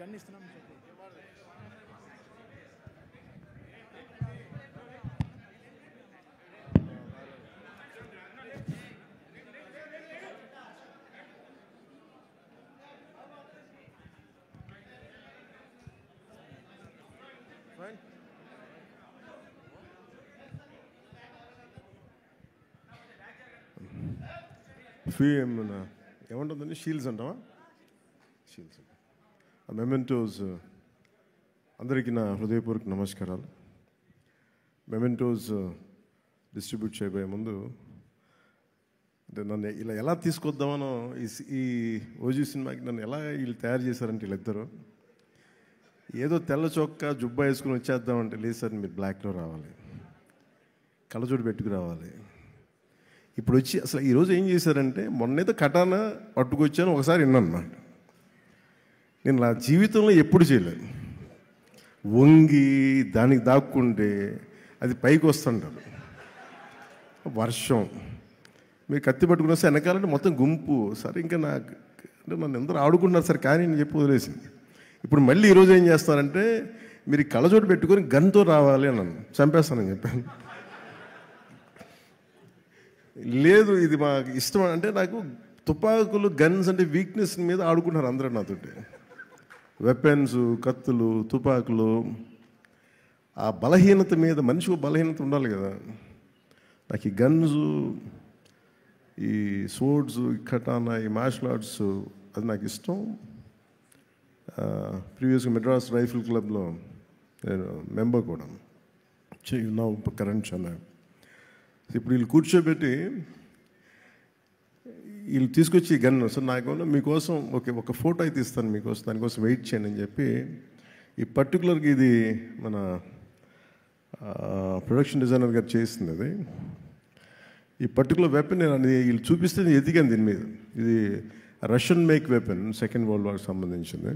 Gun ఇస్తున్నాం చెప్పు. ఏమంటుందండి? Shields అంటావా? షీల్డ్స్. మెమెంటోస్. అందరికీ నా హృదయపూర్వక నమస్కారాలు. మెమెంటోస్ డిస్ట్రిబ్యూట్ చేయబోయే ముందు అంటే నన్ను ఇలా ఎలా తీసుకొద్దామనో ఈ ఓజీ సినిమాకి నన్ను ఎలా వీళ్ళు తయారు చేశారంటే వీళ్ళిద్దరూ ఏదో తెల్ల చొక్కా జుబ్బా వేసుకుని వచ్చేద్దామంటే లేదు సార్, మీరు బ్లాక్లో రావాలి, కళ్ళజోడు పెట్టుకు రావాలి. ఇప్పుడు వచ్చి అసలు ఈరోజు ఏం చేశారంటే మొన్నేదో కటాన పట్టుకొచ్చాను, ఒకసారి విన్నాను అన్నమాట. నేను నా జీవితంలో ఎప్పుడు చేయలేదు. వంగి దానికి దాక్కుంటే అది పైకి వస్తుంటారు. వర్షం మీరు కత్తి పట్టుకుని వస్తే వెనకాలంటే మొత్తం గుంపు. సరే ఇంకా నాకు అంటే నన్ను అందరూ ఆడుకుంటున్నారు సార్, కానీ నేను చెప్పి వదిలేసింది. ఇప్పుడు మళ్ళీ ఈరోజు ఏం చేస్తానంటే మీరు కళ్ళజోడు పెట్టుకొని గన్తో రావాలి అన్నాను. చంపేస్తానని చెప్పాను. లేదు ఇది మాకు ఇష్టం అంటే, నాకు తుపాకులు గన్స్ అంటే వీక్నెస్ మీద ఆడుకుంటున్నారు అందరూ నాతోటి. వెపన్స్, కత్తులు, తుపాకులు, ఆ బలహీనత మీద మనిషికి బలహీనత ఉండాలి కదా. నాకు ఈ గన్స్, ఈ స్వోర్డ్స్, ఈ కటానా, ఈ మార్షల్ ఆర్ట్స్ అది నాకు ఇష్టం. ప్రీవియస్గా మెడ్రాస్ రైఫిల్ క్లబ్లో నేను మెంబర్ కూడా నా కరెంట్ చాలా. ఇప్పుడు వీళ్ళు కూర్చోబెట్టి వీళ్ళు తీసుకొచ్చి గన్ సార్ నాకు మీకోసం ఒక ఫోటో అయితే ఇస్తాను మీకోసం, దానికోసం వెయిట్ చేయండి అని చెప్పి ఈ పర్టికులర్గా ఇది మన ప్రొడక్షన్ డిజైనర్ గారు చేసింది. అది ఈ పర్టికులర్ వెపన్ నేను వీళ్ళు చూపిస్తే నేను ఎదిగాను దీని మీద. ఇది Russian make weapon, second world వార్కి సంబంధించింది.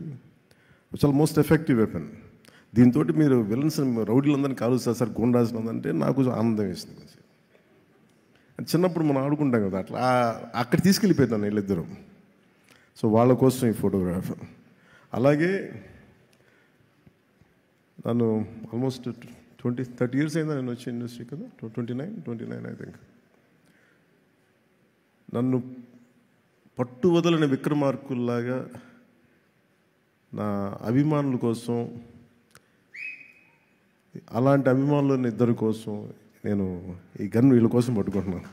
చాలా మోస్ట్ ఎఫెక్టివ్ వెపన్. దీంతో మీరు విలన్స్ రౌడీలందరినీ కాలుస్తారు సార్, గుండాల్సిన అంటే నాకు ఆనందం వేస్తుంది. చిన్నప్పుడు మనం ఆడుకుంటాం కదా, అట్లా అక్కడ తీసుకెళ్ళిపోతాను వీళ్ళిద్దరూ. సో వాళ్ళ కోసం ఈ ఫోటోగ్రాఫ్. అలాగే నన్ను ఆల్మోస్ట్ 30 years అయిందా నేను వచ్చే ఇండస్ట్రీ కదా, 29 ఐ థింక్. నన్ను పట్టు వదలని విక్రమార్కుల్లాగా నా అభిమానుల కోసం, అలాంటి అభిమానులని ఇద్దరి కోసం నేను ఈ గన్ను వీళ్ళ కోసం పట్టుకుంటున్నాను.